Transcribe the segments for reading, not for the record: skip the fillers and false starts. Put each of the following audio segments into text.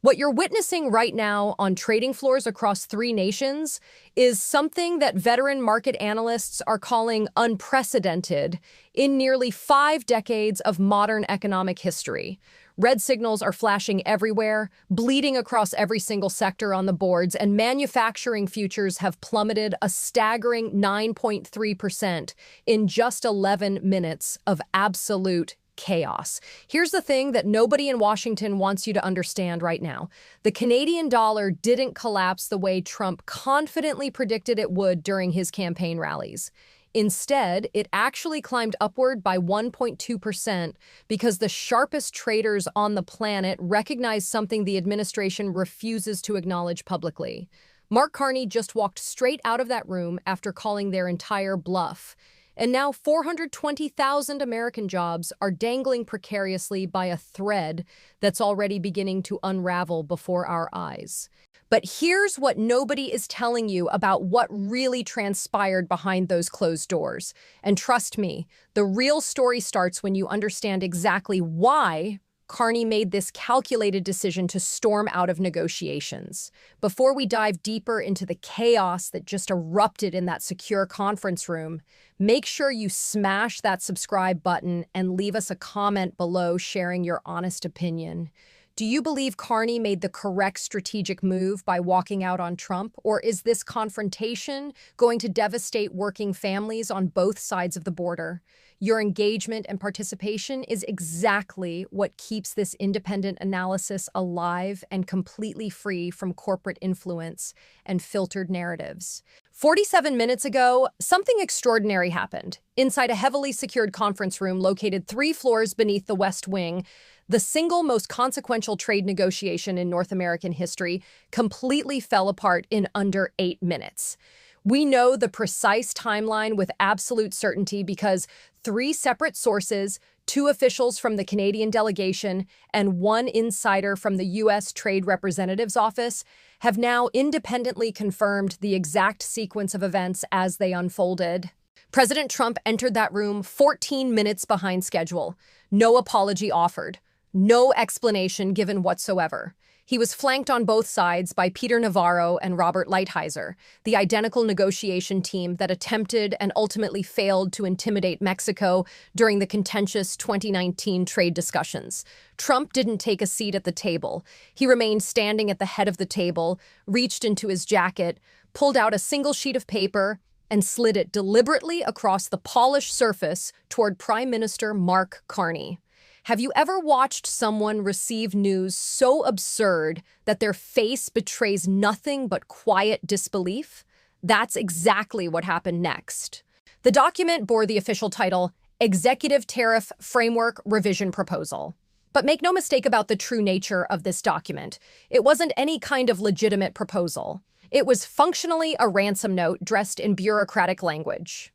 What you're witnessing right now on trading floors across three nations is something that veteran market analysts are calling unprecedented in nearly 5 decades of modern economic history. Red signals are flashing everywhere, bleeding across every single sector on the boards, and manufacturing futures have plummeted a staggering 9.3% in just 11 minutes of absolute chaos. Here's the thing that nobody in Washington wants you to understand right now. The Canadian dollar didn't collapse the way Trump confidently predicted it would during his campaign rallies. Instead, it actually climbed upward by 1.2% because the sharpest traders on the planet recognized something the administration refuses to acknowledge publicly. Mark Carney just walked straight out of that room after calling their entire bluff. And now 420,000 American jobs are dangling precariously by a thread that's already beginning to unravel before our eyes. But here's what nobody is telling you about what really transpired behind those closed doors. And trust me, the real story starts when you understand exactly why Carney made this calculated decision to storm out of negotiations. Before we dive deeper into the chaos that just erupted in that secure conference room, make sure you smash that subscribe button and leave us a comment below sharing your honest opinion. Do you believe Carney made the correct strategic move by walking out on Trump, or is this confrontation going to devastate working families on both sides of the border? Your engagement and participation is exactly what keeps this independent analysis alive and completely free from corporate influence and filtered narratives. 47 minutes ago, something extraordinary happened. Inside a heavily secured conference room located 3 floors beneath the West Wing, the single most consequential trade negotiation in North American history completely fell apart in under 8 minutes. We know the precise timeline with absolute certainty because 3 separate sources, 2 officials from the Canadian delegation, and 1 insider from the U.S. Trade Representative's office have now independently confirmed the exact sequence of events as they unfolded. President Trump entered that room 14 minutes behind schedule. No apology offered. No explanation given whatsoever. He was flanked on both sides by Peter Navarro and Robert Lighthizer, the identical negotiation team that attempted and ultimately failed to intimidate Mexico during the contentious 2019 trade discussions. Trump didn't take a seat at the table. He remained standing at the head of the table, reached into his jacket, pulled out a single sheet of paper, and slid it deliberately across the polished surface toward Prime Minister Mark Carney. Have you ever watched someone receive news so absurd that their face betrays nothing but quiet disbelief? That's exactly what happened next. The document bore the official title, Executive Tariff Framework Revision Proposal. But make no mistake about the true nature of this document. It wasn't any kind of legitimate proposal. It was functionally a ransom note dressed in bureaucratic language.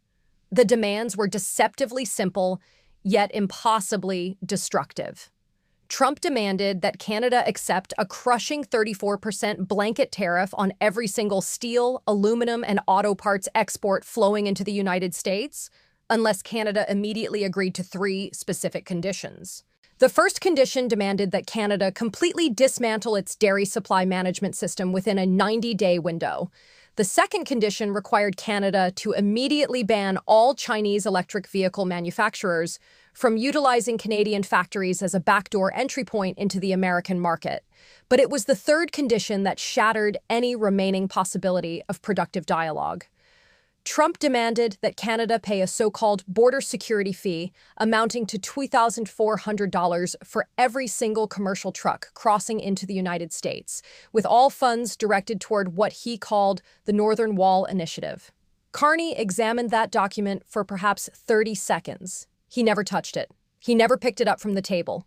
The demands were deceptively simple, yet impossibly destructive. Trump demanded that Canada accept a crushing 34% blanket tariff on every single steel, aluminum, and auto parts export flowing into the United States, unless Canada immediately agreed to 3 specific conditions. The first condition demanded that Canada completely dismantle its dairy supply management system within a 90-day window. The second condition required Canada to immediately ban all Chinese electric vehicle manufacturers from utilizing Canadian factories as a backdoor entry point into the American market. But it was the third condition that shattered any remaining possibility of productive dialogue. Trump demanded that Canada pay a so-called border security fee amounting to $2,400 for every single commercial truck crossing into the United States, with all funds directed toward what he called the Northern Wall Initiative. Carney examined that document for perhaps 30 seconds. He never touched it. He never picked it up from the table.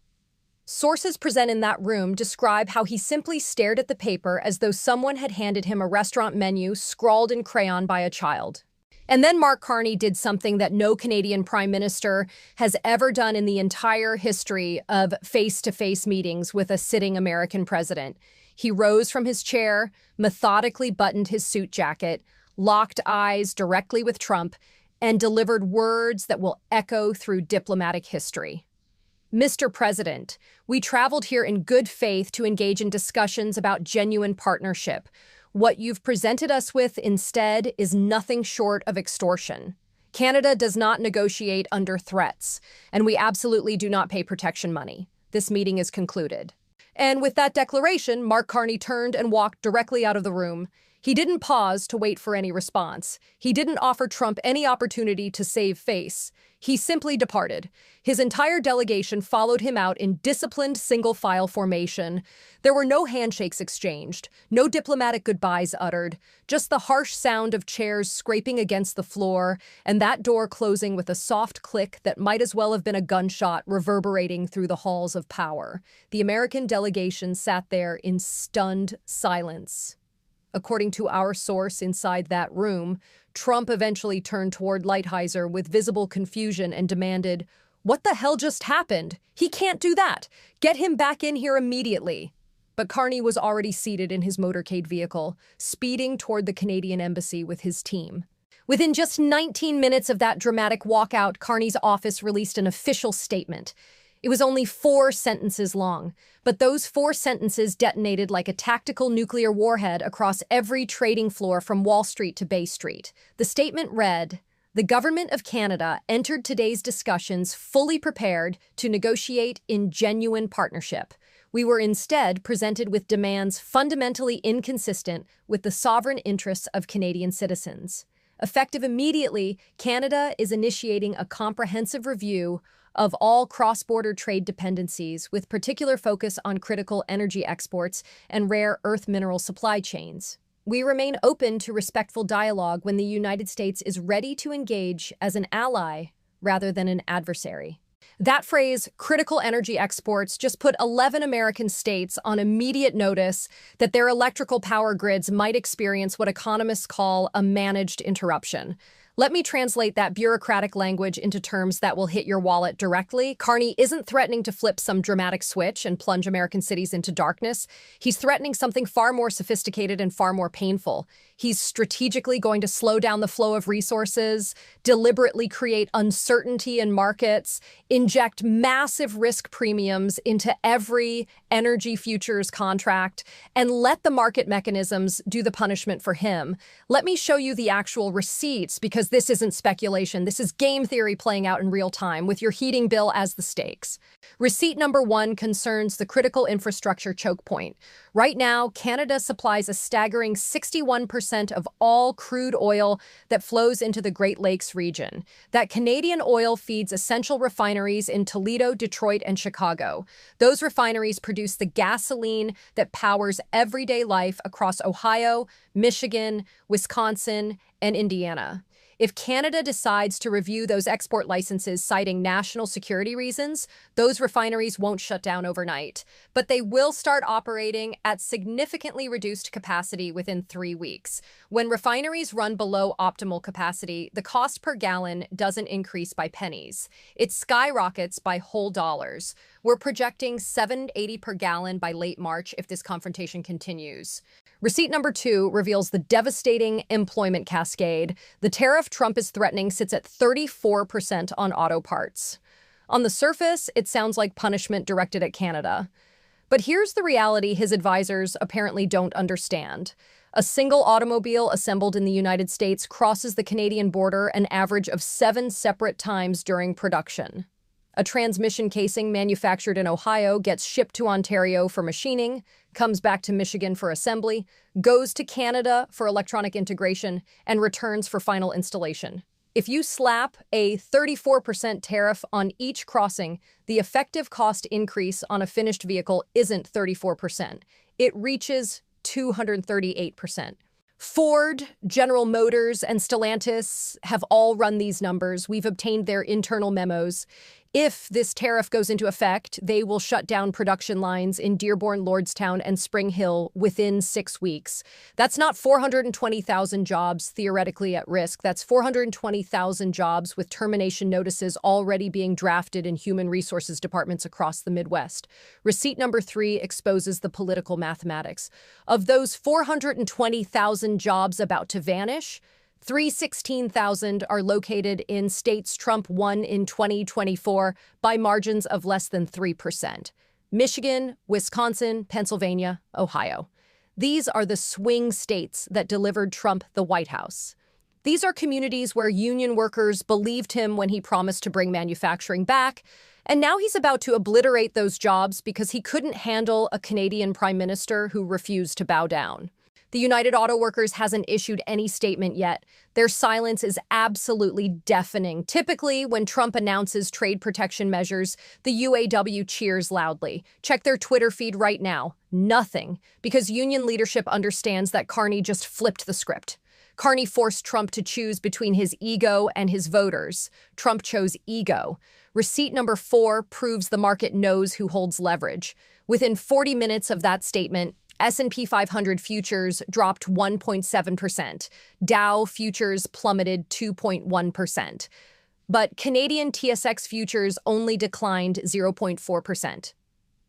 Sources present in that room describe how he simply stared at the paper as though someone had handed him a restaurant menu scrawled in crayon by a child. And then Mark Carney did something that no Canadian Prime Minister has ever done in the entire history of face-to-face meetings with a sitting American president. He rose from his chair, methodically buttoned his suit jacket, locked eyes directly with Trump, and delivered words that will echo through diplomatic history. Mr. President, we traveled here in good faith to engage in discussions about genuine partnership. What you've presented us with instead is nothing short of extortion. Canada does not negotiate under threats, and we absolutely do not pay protection money. This meeting is concluded. And with that declaration, Mark Carney turned and walked directly out of the room. He didn't pause to wait for any response. He didn't offer Trump any opportunity to save face. He simply departed. His entire delegation followed him out in disciplined single-file formation. There were no handshakes exchanged, no diplomatic goodbyes uttered, just the harsh sound of chairs scraping against the floor and that door closing with a soft click that might as well have been a gunshot reverberating through the halls of power. The American delegation sat there in stunned silence. According to our source inside that room, Trump eventually turned toward Lighthizer with visible confusion and demanded, "What the hell just happened? He can't do that. Get him back in here immediately." But Carney was already seated in his motorcade vehicle, speeding toward the Canadian embassy with his team. Within just 19 minutes of that dramatic walkout, Carney's office released an official statement. It was only 4 sentences long, but those 4 sentences detonated like a tactical nuclear warhead across every trading floor from Wall Street to Bay Street. The statement read, "The government of Canada entered today's discussions fully prepared to negotiate in genuine partnership. We were instead presented with demands fundamentally inconsistent with the sovereign interests of Canadian citizens. Effective immediately, Canada is initiating a comprehensive review of all cross-border trade dependencies with particular focus on critical energy exports and rare earth mineral supply chains. We remain open to respectful dialogue when the United States is ready to engage as an ally rather than an adversary." That phrase, critical energy exports, just put 11 American states on immediate notice that their electrical power grids might experience what economists call a managed interruption. Let me translate that bureaucratic language into terms that will hit your wallet directly. Carney isn't threatening to flip some dramatic switch and plunge American cities into darkness. He's threatening something far more sophisticated and far more painful. He's strategically going to slow down the flow of resources, deliberately create uncertainty in markets, inject massive risk premiums into every energy futures contract, and let the market mechanisms do the punishment for him. Let me show you the actual receipts, because this isn't speculation. This is game theory playing out in real time with your heating bill as the stakes. Receipt number 1 concerns the critical infrastructure choke point. Right now, Canada supplies a staggering 61% of all crude oil that flows into the Great Lakes region. That Canadian oil feeds essential refineries in Toledo, Detroit, and Chicago. Those refineries produce the gasoline that powers everyday life across Ohio, Michigan, Wisconsin, and Indiana. If Canada decides to review those export licenses citing national security reasons, those refineries won't shut down overnight, but they will start operating at significantly reduced capacity within 3 weeks. When refineries run below optimal capacity, the cost per gallon doesn't increase by pennies. It skyrockets by whole dollars. We're projecting $7.80 per gallon by late March if this confrontation continues. Receipt number 2 reveals the devastating employment cascade. The tariff Trump is threatening sits at 34% on auto parts. On the surface, it sounds like punishment directed at Canada. But here's the reality his advisors apparently don't understand. A single automobile assembled in the United States crosses the Canadian border an average of 7 separate times during production. A transmission casing manufactured in Ohio gets shipped to Ontario for machining, comes back to Michigan for assembly, goes to Canada for electronic integration, and returns for final installation. If you slap a 34% tariff on each crossing, the effective cost increase on a finished vehicle isn't 34%. It reaches 238%. Ford, General Motors, and Stellantis have all run these numbers. We've obtained their internal memos. If this tariff goes into effect, they will shut down production lines in Dearborn, Lordstown, and Spring Hill within 6 weeks. That's not 420,000 jobs theoretically at risk. That's 420,000 jobs with termination notices already being drafted in human resources departments across the Midwest. Receipt number 3 exposes the political mathematics. Of those 420,000 jobs about to vanish, 316,000 are located in states Trump won in 2024 by margins of less than 3%. Michigan, Wisconsin, Pennsylvania, Ohio. These are the swing states that delivered Trump the White House. These are communities where union workers believed him when he promised to bring manufacturing back, and now he's about to obliterate those jobs because he couldn't handle a Canadian Prime Minister who refused to bow down. The United Auto Workers hasn't issued any statement yet. Their silence is absolutely deafening. Typically, when Trump announces trade protection measures, the UAW cheers loudly. Check their Twitter feed right now. Nothing, because union leadership understands that Carney just flipped the script. Carney forced Trump to choose between his ego and his voters. Trump chose ego. Receipt number 4 proves the market knows who holds leverage. Within 40 minutes of that statement, S&P 500 futures dropped 1.7%. Dow futures plummeted 2.1%. But Canadian TSX futures only declined 0.4%.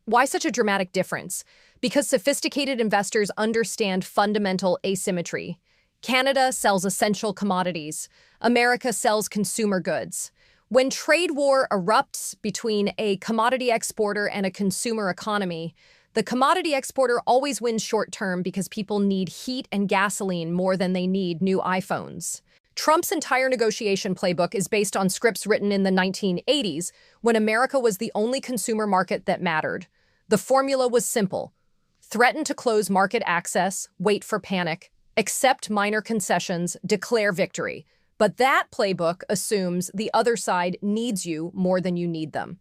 Why such a dramatic difference? Because sophisticated investors understand fundamental asymmetry. Canada sells essential commodities. America sells consumer goods. When trade war erupts between a commodity exporter and a consumer economy, the commodity exporter always wins short-term because people need heat and gasoline more than they need new iPhones. Trump's entire negotiation playbook is based on scripts written in the 1980s when America was the only consumer market that mattered. The formula was simple. Threaten to close market access, wait for panic, accept minor concessions, declare victory. But that playbook assumes the other side needs you more than you need them.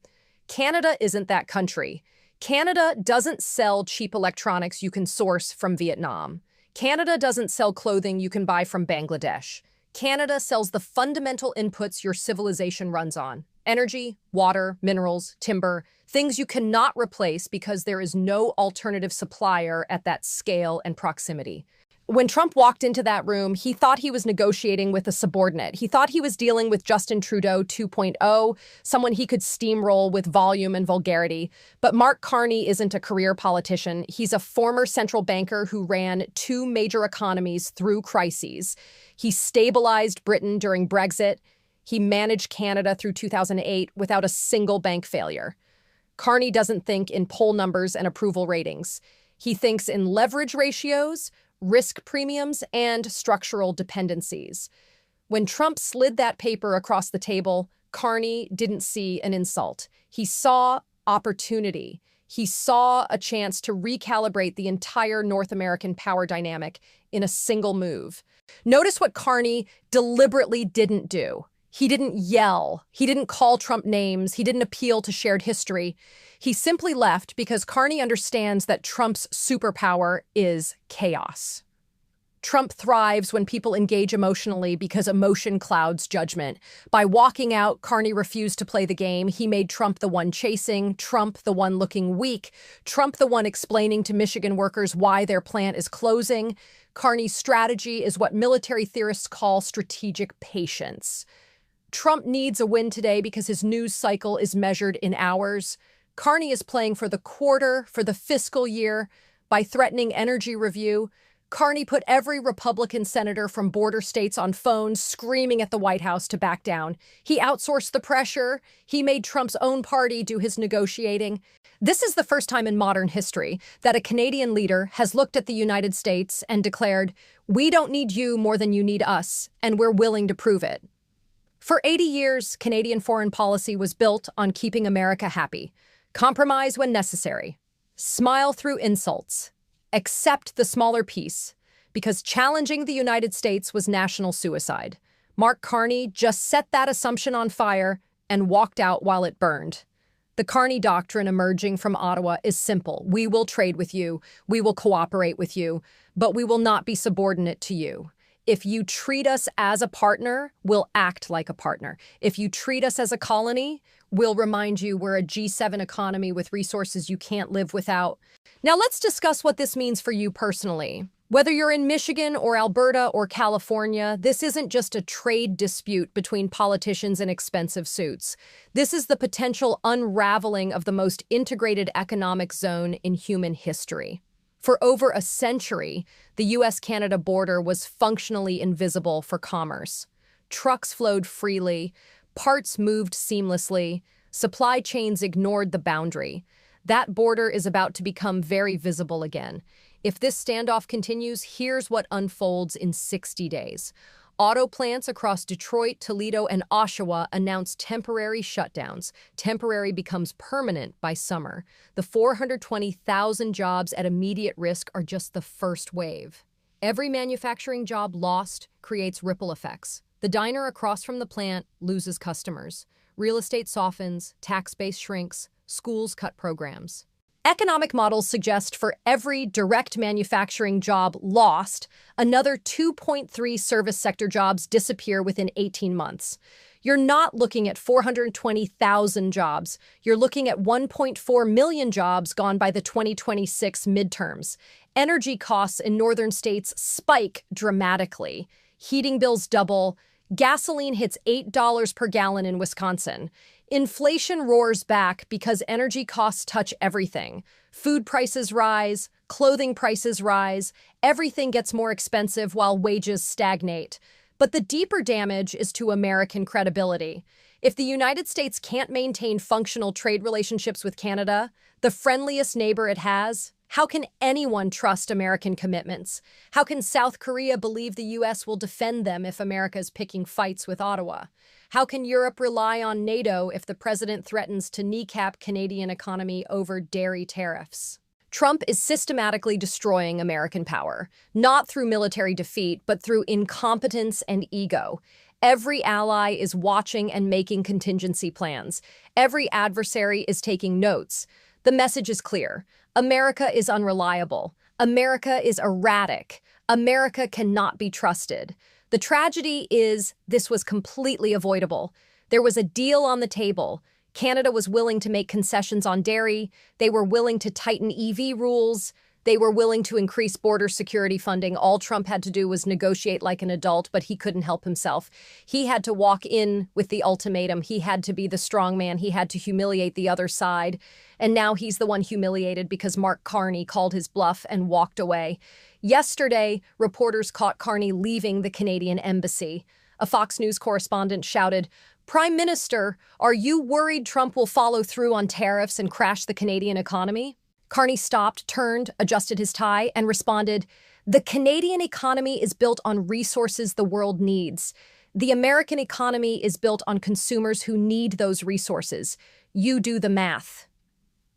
Canada isn't that country. Canada doesn't sell cheap electronics you can source from Vietnam. Canada doesn't sell clothing you can buy from Bangladesh. Canada sells the fundamental inputs your civilization runs on: energy, water, minerals, timber, things you cannot replace because there is no alternative supplier at that scale and proximity. When Trump walked into that room, he thought he was negotiating with a subordinate. He thought he was dealing with Justin Trudeau 2.0, someone he could steamroll with volume and vulgarity. But Mark Carney isn't a career politician. He's a former central banker who ran 2 major economies through crises. He stabilized Britain during Brexit. He managed Canada through 2008 without a single bank failure. Carney doesn't think in poll numbers and approval ratings. He thinks in leverage ratios, risk premiums, and structural dependencies. When Trump slid that paper across the table, Carney didn't see an insult. He saw opportunity. He saw a chance to recalibrate the entire North American power dynamic in a single move. Notice what Carney deliberately didn't do. He didn't yell. He didn't call Trump names. He didn't appeal to shared history. He simply left because Carney understands that Trump's superpower is chaos. Trump thrives when people engage emotionally because emotion clouds judgment. By walking out, Carney refused to play the game. He made Trump the one chasing, Trump the one looking weak, Trump the one explaining to Michigan workers why their plant is closing. Carney's strategy is what military theorists call strategic patience. Trump needs a win today because his news cycle is measured in hours. Carney is playing for the quarter, for the fiscal year. By threatening energy review, Carney put every Republican senator from border states on phones screaming at the White House to back down. He outsourced the pressure. He made Trump's own party do his negotiating. This is the first time in modern history that a Canadian leader has looked at the United States and declared, "We don't need you more than you need us, and we're willing to prove it." For 80 years, Canadian foreign policy was built on keeping America happy. Compromise when necessary. Smile through insults. Accept the smaller piece, because challenging the United States was national suicide. Mark Carney just set that assumption on fire and walked out while it burned. The Carney doctrine emerging from Ottawa is simple. We will trade with you. We will cooperate with you, but we will not be subordinate to you. If you treat us as a partner, we'll act like a partner. If you treat us as a colony, we'll remind you we're a G7 economy with resources you can't live without. Now let's discuss what this means for you personally. Whether you're in Michigan or Alberta or California, this isn't just a trade dispute between politicians in expensive suits. This is the potential unraveling of the most integrated economic zone in human history. For over a century, the US-Canada border was functionally invisible for commerce. Trucks flowed freely, parts moved seamlessly, supply chains ignored the boundary. That border is about to become very visible again. If this standoff continues, here's what unfolds in 60 days. Auto plants across Detroit, Toledo, and Oshawa announce temporary shutdowns. Temporary becomes permanent by summer. The 420,000 jobs at immediate risk are just the first wave. Every manufacturing job lost creates ripple effects. The diner across from the plant loses customers. Real estate softens, tax base shrinks, schools cut programs. Economic models suggest for every direct manufacturing job lost, another 2.3 service sector jobs disappear within 18 months. You're not looking at 420,000 jobs. You're looking at 1.4 million jobs gone by the 2026 midterms. Energy costs in northern states spike dramatically. Heating bills double. Gasoline hits $8 per gallon in Wisconsin. Inflation roars back because energy costs touch everything. Food prices rise, clothing prices rise, everything gets more expensive while wages stagnate. But the deeper damage is to American credibility. If the United States can't maintain functional trade relationships with Canada, the friendliest neighbor it has, how can anyone trust American commitments? How can South Korea believe the U.S. will defend them if America is picking fights with Ottawa? How can Europe rely on NATO if the president threatens to kneecap Canadian economy over dairy tariffs? Trump is systematically destroying American power, not through military defeat, but through incompetence and ego. Every ally is watching and making contingency plans. Every adversary is taking notes. The message is clear. America is unreliable. America is erratic. America cannot be trusted. The tragedy is this was completely avoidable. There was a deal on the table. Canada was willing to make concessions on dairy. They were willing to tighten EV rules. They were willing to increase border security funding. All Trump had to do was negotiate like an adult, but he couldn't help himself. He had to walk in with the ultimatum. He had to be the strong man. He had to humiliate the other side. And now he's the one humiliated because Mark Carney called his bluff and walked away. Yesterday, reporters caught Carney leaving the Canadian embassy. A Fox News correspondent shouted, "Prime Minister, are you worried Trump will follow through on tariffs and crash the Canadian economy?" Carney stopped, turned, adjusted his tie, and responded, "The Canadian economy is built on resources the world needs. The American economy is built on consumers who need those resources. You do the math."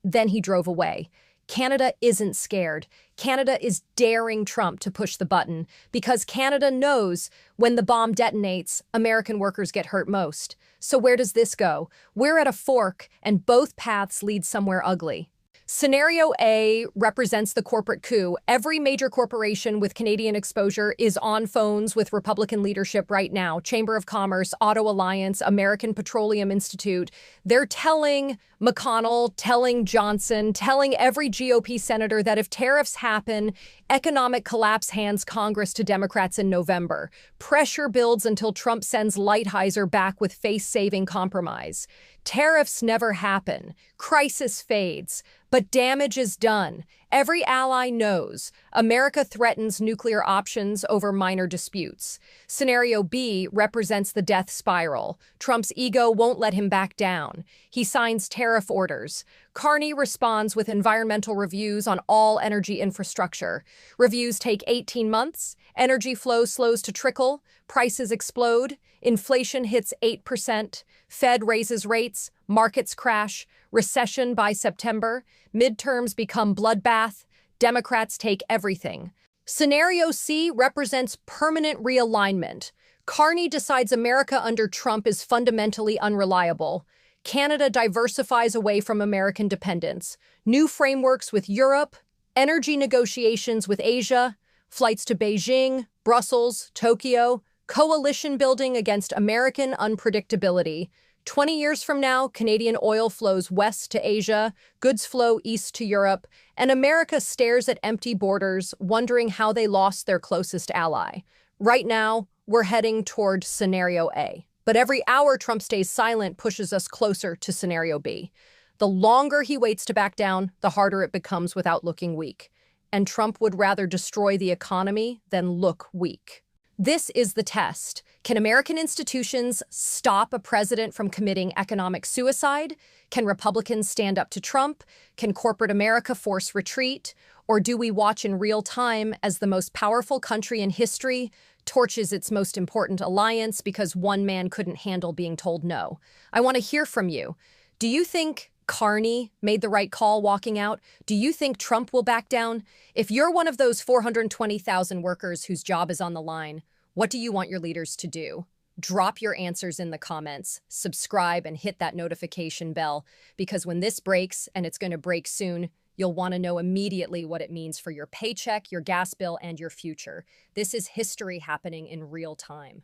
Then he drove away. Canada isn't scared. Canada is daring Trump to push the button because Canada knows when the bomb detonates, American workers get hurt most. So where does this go? We're at a fork, and both paths lead somewhere ugly. Scenario A represents the corporate coup. Every major corporation with Canadian exposure is on phones with Republican leadership right now. Chamber of Commerce, Auto Alliance, American Petroleum Institute. They're telling McConnell, telling Johnson, telling every GOP senator that if tariffs happen, economic collapse hands Congress to Democrats in November. Pressure builds until Trump sends Lighthizer back with face-saving compromise. Tariffs never happen. Crisis fades. But damage is done. Every ally knows America threatens nuclear options over minor disputes. Scenario B represents the death spiral. Trump's ego won't let him back down. He signs tariff orders. Carney responds with environmental reviews on all energy infrastructure. Reviews take 18 months. Energy flow slows to trickle. Prices explode. Inflation hits 8%. Fed raises rates. Markets crash. Recession by September. Midterms become bloodbath. Democrats take everything. Scenario C represents permanent realignment. Carney decides America under Trump is fundamentally unreliable. Canada diversifies away from American dependence. New frameworks with Europe, energy negotiations with Asia, flights to Beijing, Brussels, Tokyo, coalition building against American unpredictability. 20 years from now, Canadian oil flows west to Asia, goods flow east to Europe, and America stares at empty borders, wondering how they lost their closest ally. Right now, we're heading toward Scenario A. But every hour Trump stays silent pushes us closer to Scenario B. The longer he waits to back down, the harder it becomes without looking weak. and Trump would rather destroy the economy than look weak. This is the test. Can American institutions stop a president from committing economic suicide? Can Republicans stand up to Trump? Can corporate America force retreat? Or do we watch in real time as the most powerful country in history torches its most important alliance because one man couldn't handle being told no? I want to hear from you. Do you think Carney made the right call walking out? Do you think Trump will back down? If you're one of those 420,000 workers whose job is on the line, what do you want your leaders to do? Drop your answers in the comments, subscribe, and hit that notification bell, because when this breaks, and it's going to break soon, you'll want to know immediately what it means for your paycheck, your gas bill, and your future. This is history happening in real time.